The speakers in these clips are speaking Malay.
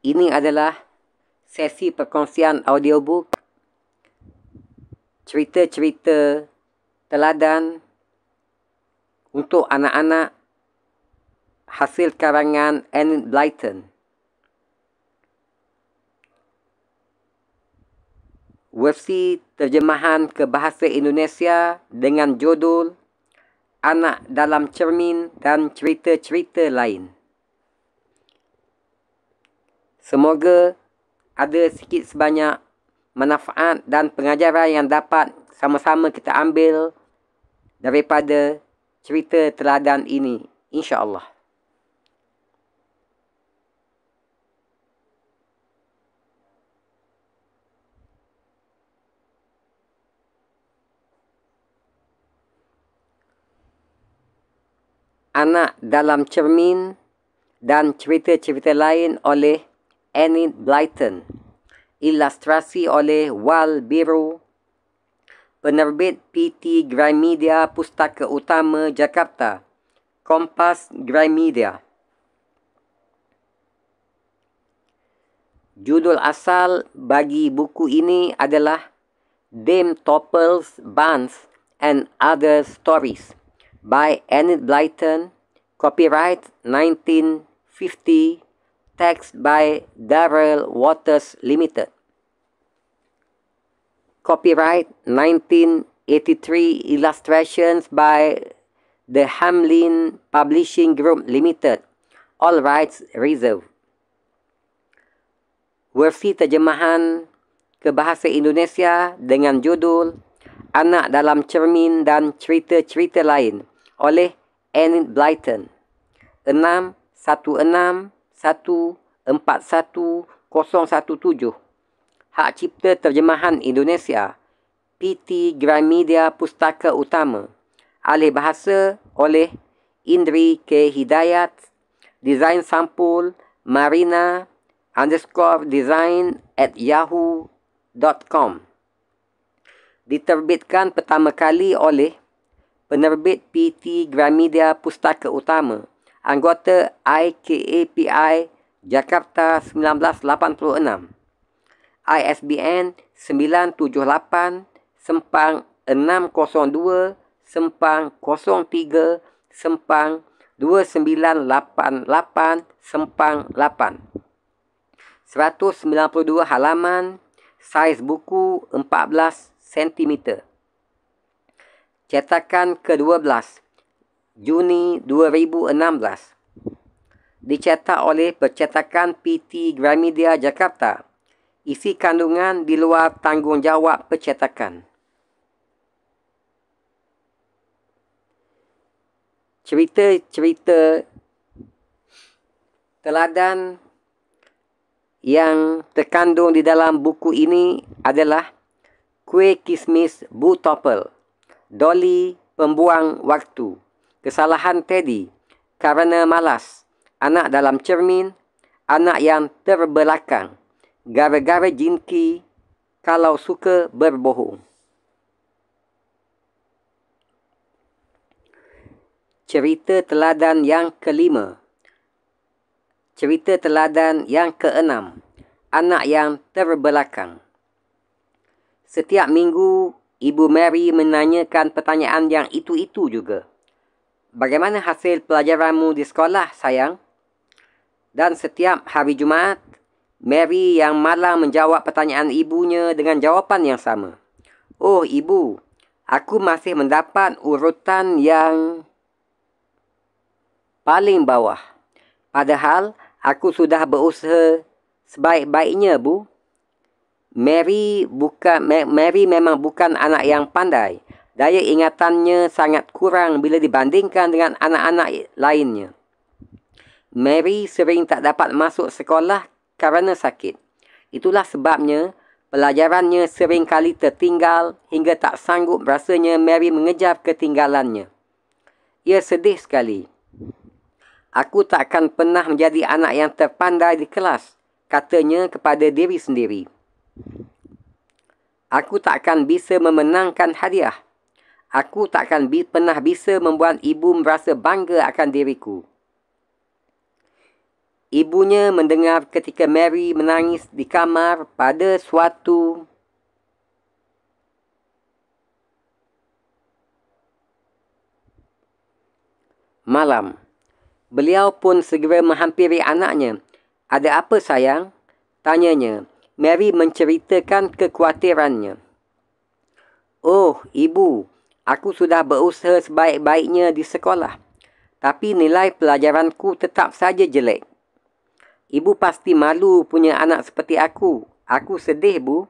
Ini adalah sesi perkongsian audiobook cerita-cerita teladan untuk anak-anak hasil karangan Enid Blyton. Versi terjemahan ke bahasa Indonesia dengan judul Anak dalam Cermin dan Cerita-cerita Lain. Semoga ada sikit sebanyak manfaat dan pengajaran yang dapat sama-sama kita ambil daripada cerita teladan ini, insya-Allah. Anak dalam Cermin dan Cerita-cerita Lain oleh Enid Blyton. Ilustrasi oleh Wal Biro. Penerbit PT Gramedia Pustaka Utama Jakarta. Kompas Gramedia. Judul asal bagi buku ini adalah Dame Topples Buns and Other Stories by Enid Blyton. Copyright 1950. Text by Darrell Waters Limited. Copyright 1983. Illustrations by the Hamlin Publishing Group Limited. All rights reserved. Versi terjemahan ke bahasa Indonesia dengan judul Anak dalam Cermin dan Cerita-cerita Lain oleh Enid Blyton. 616141017. Hak Cipta Terjemahan Indonesia PT Gramedia Pustaka Utama. Alih bahasa oleh Indri K. Hidayat. Desain sampul marina_design@yahoo.com. Diterbitkan pertama kali oleh penerbit PT Gramedia Pustaka Utama. Anggota IKAPI Jakarta 1986. ISBN 978-03-2988-8. 192 halaman. Saiz buku 14 cm. Cetakan ke-12 Juni 2016. Dicetak oleh Percetakan PT Gramedia Jakarta. Isi kandungan di luar tanggungjawab percetakan. Cerita-cerita teladan yang terkandung di dalam buku ini adalah Kuih Kismis Bu Topple, Dolly Pembuang Waktu, Kesalahan Teddy, Karena Malas, Anak dalam Cermin, Anak yang Terbelakang, Gara-gara Jinki, Kalau Suka Berbohong. Cerita teladan yang kelima. Cerita teladan yang keenam. Anak yang Terbelakang. Setiap minggu, Ibu Mary menanyakan pertanyaan yang itu-itu juga. Bagaimana hasil pelajaranmu di sekolah, sayang? Dan setiap hari Jumaat, Mary yang malang menjawab pertanyaan ibunya dengan jawapan yang sama. Oh, Ibu, aku masih mendapat urutan yang paling bawah. Padahal, aku sudah berusaha sebaik-baiknya, Bu. Mary memang bukan anak yang pandai. Daya ingatannya sangat kurang bila dibandingkan dengan anak-anak lainnya. Mary sering tak dapat masuk sekolah kerana sakit. Itulah sebabnya pelajarannya sering kali tertinggal hingga tak sanggup rasanya Mary mengejar ketinggalannya. Ia sedih sekali. Aku tak akan pernah menjadi anak yang terpandai di kelas, katanya kepada diri sendiri. Aku tak akan bisa memenangkan hadiah. Aku tak akan pernah bisa membuat ibu merasa bangga akan diriku. Ibunya mendengar ketika Mary menangis di kamar pada suatu malam. Beliau pun segera menghampiri anaknya. "Ada apa, sayang?" tanyanya. Mary menceritakan kekhawatirannya. "Oh, Ibu, aku sudah berusaha sebaik-baiknya di sekolah. Tapi nilai pelajaranku tetap saja jelek. Ibu pasti malu punya anak seperti aku. Aku sedih, Bu."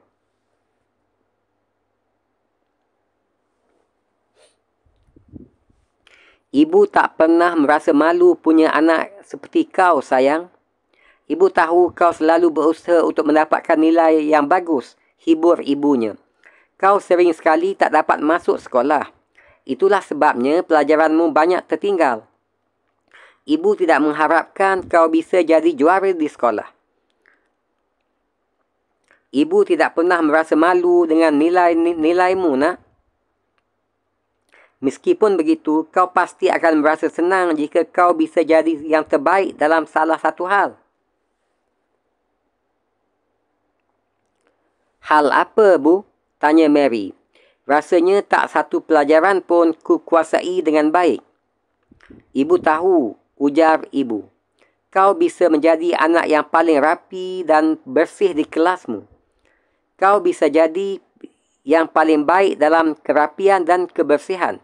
"Ibu tak pernah merasa malu punya anak seperti kau, sayang. Ibu tahu kau selalu berusaha untuk mendapatkan nilai yang bagus," hibur ibunya. "Kau sering sekali tak dapat masuk sekolah. Itulah sebabnya pelajaranmu banyak tertinggal. Ibu tidak mengharapkan kau bisa jadi juara di sekolah. Ibu tidak pernah merasa malu dengan nilaimu, nak. Meskipun begitu, kau pasti akan merasa senang jika kau bisa jadi yang terbaik dalam salah satu hal." "Hal apa, Bu?" tanya Mary. "Rasanya tak satu pelajaran pun ku kuasai dengan baik." "Ibu tahu," ujar ibu. "Kau bisa menjadi anak yang paling rapi dan bersih di kelasmu. Kau bisa jadi yang paling baik dalam kerapian dan kebersihan.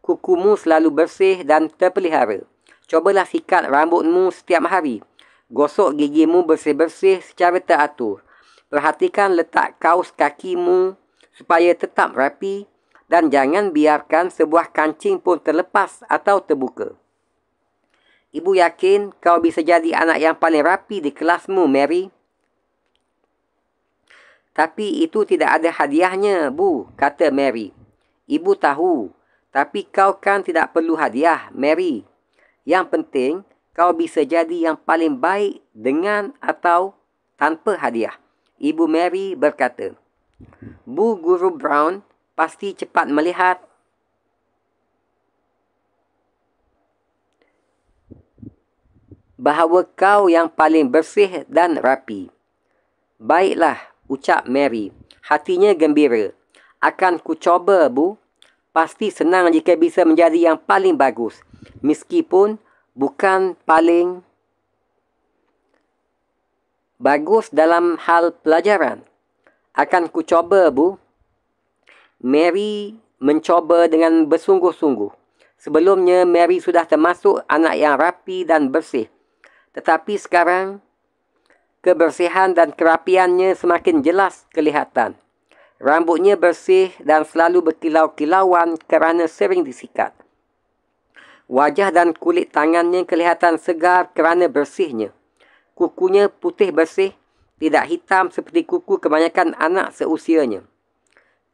Kukumu selalu bersih dan terpelihara. Cobalah sikat rambutmu setiap hari. Gosok gigimu bersih-bersih secara teratur. Perhatikan letak kaus kakimu supaya tetap rapi dan jangan biarkan sebuah kancing pun terlepas atau terbuka. Ibu yakin kau bisa jadi anak yang paling rapi di kelasmu, Mary." "Tapi itu tidak ada hadiahnya, Bu," kata Mary. "Ibu tahu, tapi kau kan tidak perlu hadiah, Mary. Yang penting, kau bisa jadi yang paling baik dengan atau tanpa hadiah," Ibu Mary berkata. Bu Guru Brown pasti cepat melihat bahawa kau yang paling bersih dan rapi. "Baiklah," ucap Mary. Hatinya gembira. "Akan ku coba, Bu. Pasti senang jika bisa menjadi yang paling bagus. Meskipun bukan paling bagus dalam hal pelajaran. Akan ku coba, Bu." Mary mencoba dengan bersungguh-sungguh. Sebelumnya, Mary sudah termasuk anak yang rapi dan bersih. Tetapi sekarang, kebersihan dan kerapiannya semakin jelas kelihatan. Rambutnya bersih dan selalu berkilau-kilauan kerana sering disikat. Wajah dan kulit tangannya kelihatan segar kerana bersihnya. Kukunya putih bersih, tidak hitam seperti kuku kebanyakan anak seusianya.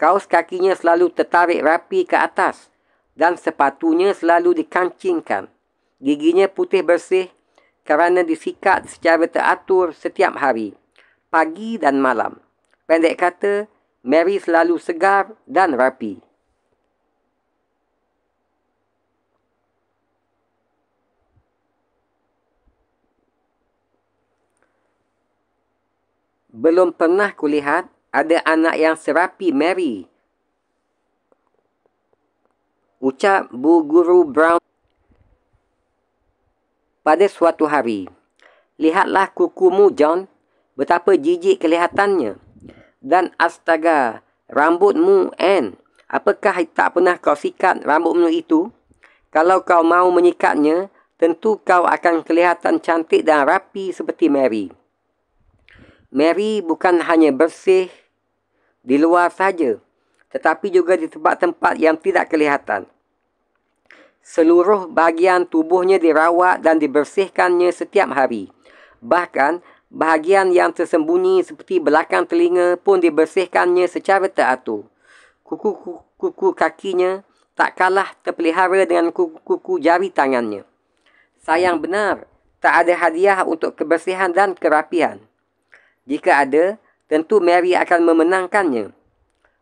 Kaus kakinya selalu tertarik rapi ke atas dan sepatunya selalu dikancingkan. Giginya putih bersih kerana disikat secara teratur setiap hari, pagi dan malam. Pendek kata, Mary selalu segar dan rapi. "Belum pernah kulihat ada anak yang serapi Mary," ucap Bu Guru Brown pada suatu hari. "Lihatlah kukumu, John. Betapa jijik kelihatannya. Dan astaga, rambutmu, Anne. Apakah tak pernah kau sikat rambutmu itu? Kalau kau mau menyikatnya, tentu kau akan kelihatan cantik dan rapi seperti Mary." Mary bukan hanya bersih di luar saja, tetapi juga di tempat-tempat yang tidak kelihatan. Seluruh bahagian tubuhnya dirawat dan dibersihkannya setiap hari. Bahkan, bahagian yang tersembunyi seperti belakang telinga pun dibersihkannya secara teratur. Kuku kakinya tak kalah terpelihara dengan kuku jari tangannya. Sayang benar, tak ada hadiah untuk kebersihan dan kerapian. Jika ada, tentu Mary akan memenangkannya.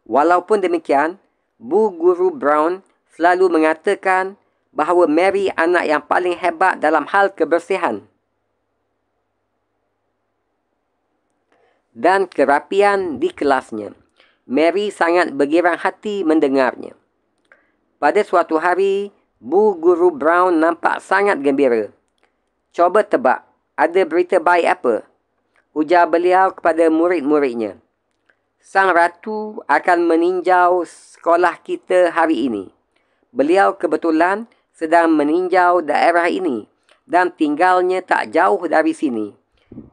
Walaupun demikian, Bu Guru Brown selalu mengatakan bahawa Mary anak yang paling hebat dalam hal kebersihan. dan kerapian di kelasnya. Mary sangat bergirang hati mendengarnya. Pada suatu hari, Bu Guru Brown nampak sangat gembira. "Cuba tebak, ada berita baik apa?" ujar beliau kepada murid-muridnya. "Sang Ratu akan meninjau sekolah kita hari ini. Beliau kebetulan sedang meninjau daerah ini dan tinggalnya tak jauh dari sini.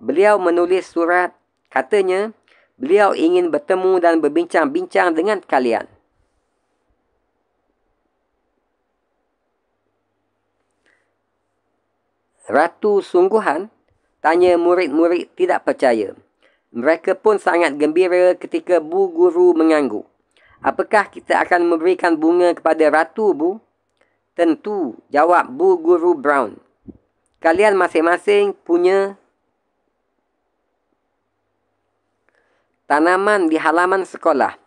Beliau menulis surat, katanya beliau ingin bertemu dan berbincang-bincang dengan kalian." "Ratu sungguhan?" tanya murid-murid tidak percaya. Mereka pun sangat gembira ketika Bu Guru mengangguk. "Apakah kita akan memberikan bunga kepada Ratu, Bu?" "Tentu," jawab Bu Guru Brown. "Kalian masing-masing punya tanaman di halaman sekolah.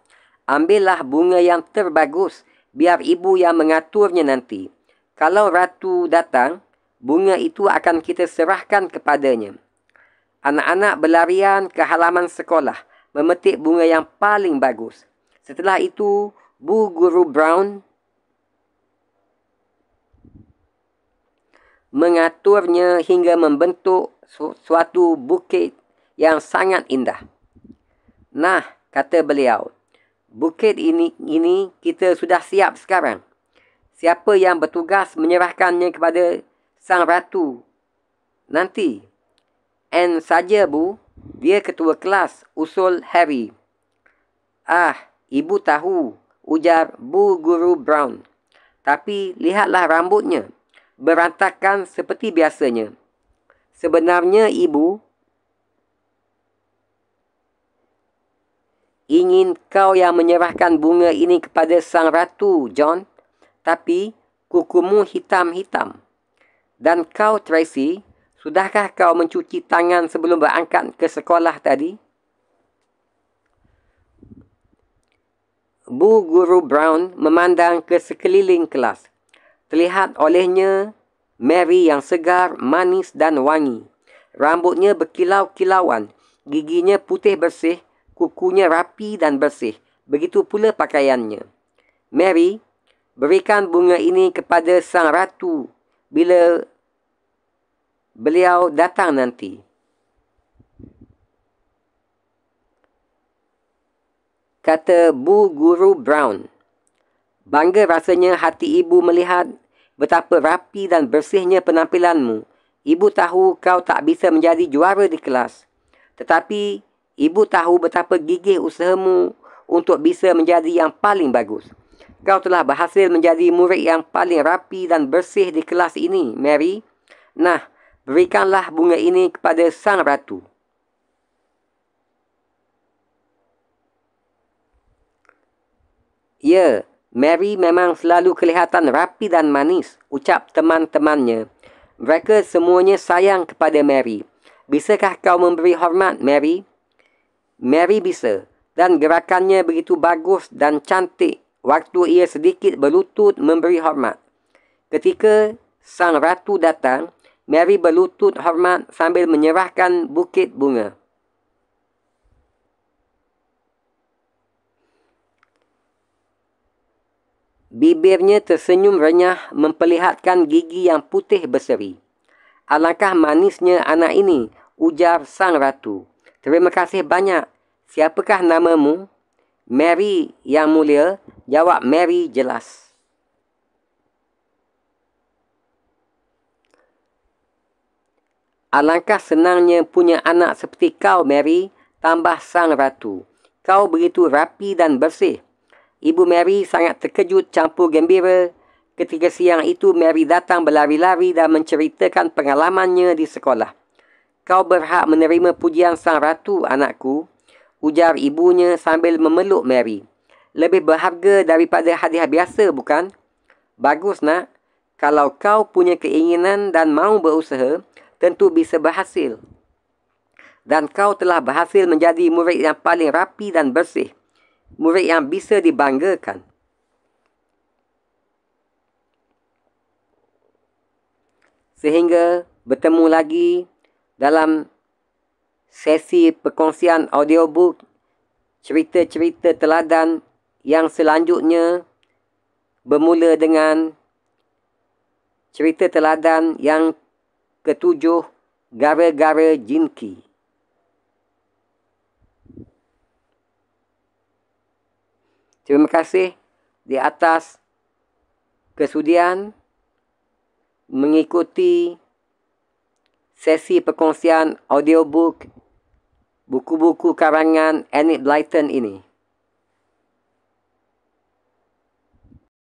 Ambillah bunga yang terbagus, biar ibu yang mengaturnya nanti. Kalau Ratu datang, bunga itu akan kita serahkan kepadanya." Anak-anak berlarian ke halaman sekolah, memetik bunga yang paling bagus. Setelah itu, Bu Guru Brown mengaturnya hingga membentuk suatu bukit yang sangat indah. "Nah," kata beliau, "bukit ini kita sudah siap sekarang. Siapa yang bertugas menyerahkannya kepada Sang Ratu nanti?" "Anne saja, Bu. Dia ketua kelas," usul Harry. "Ah, ibu tahu," ujar Bu Guru Brown. "Tapi lihatlah rambutnya, berantakan seperti biasanya. Sebenarnya ibu ingin kau yang menyerahkan bunga ini kepada Sang Ratu, John. Tapi kukumu hitam-hitam. Dan kau, Tracy, sudahkah kau mencuci tangan sebelum berangkat ke sekolah tadi?" Bu Guru Brown memandang ke sekeliling kelas. Terlihat olehnya Mary yang segar, manis dan wangi. Rambutnya berkilau-kilauan, giginya putih bersih, kukunya rapi dan bersih. Begitu pula pakaiannya. "Mary, berikan bunga ini kepada Sang Ratu bila beliau datang nanti." Kata Bu Guru Brown. "Bangga rasanya hati ibu melihat betapa rapi dan bersihnya penampilanmu. Ibu tahu kau tak bisa menjadi juara di kelas. Tetapi ibu tahu betapa gigih usahamu untuk bisa menjadi yang paling bagus. Kau telah berhasil menjadi murid yang paling rapi dan bersih di kelas ini, Mary. Nah, berikanlah bunga ini kepada Sang Ratu." "Ya, Mary memang selalu kelihatan rapi dan manis," ucap teman-temannya. "Mereka semuanya sayang kepada Mary. Bisakah kau memberi hormat, Mary?" Mary bisa, dan gerakannya begitu bagus dan cantik waktu ia sedikit berlutut memberi hormat. Ketika Sang Ratu datang, Mary berlutut hormat sambil menyerahkan bukit bunga. Bibirnya tersenyum renyah memperlihatkan gigi yang putih berseri. "Alangkah manisnya anak ini," ujar Sang Ratu. "Terima kasih banyak. Siapakah namamu?" "Mary, Yang Mulia," jawab Mary jelas. "Alangkah senangnya punya anak seperti kau, Mary," tambah Sang Ratu. "Kau begitu rapi dan bersih." Ibu Mary sangat terkejut campur gembira. Ketika siang itu, Mary datang berlari-lari dan menceritakan pengalamannya di sekolah. "Kau berhak menerima pujian Sang Ratu, anakku," ujar ibunya sambil memeluk Mary. "Lebih berharga daripada hadiah biasa, bukan?" "Bagus, nak. Kalau kau punya keinginan dan mahu berusaha, tentu bisa berhasil. Dan kau telah berhasil menjadi murid yang paling rapi dan bersih. Murid yang bisa dibanggakan." Sehingga bertemu lagi dalam sesi perkongsian audiobook cerita-cerita teladan yang selanjutnya bermula dengan cerita teladan yang ketujuh, Gara-Gara Jinki. Terima kasih di atas kesudian mengikuti sesi perkongsian audiobook buku-buku karangan Enid Blyton ini.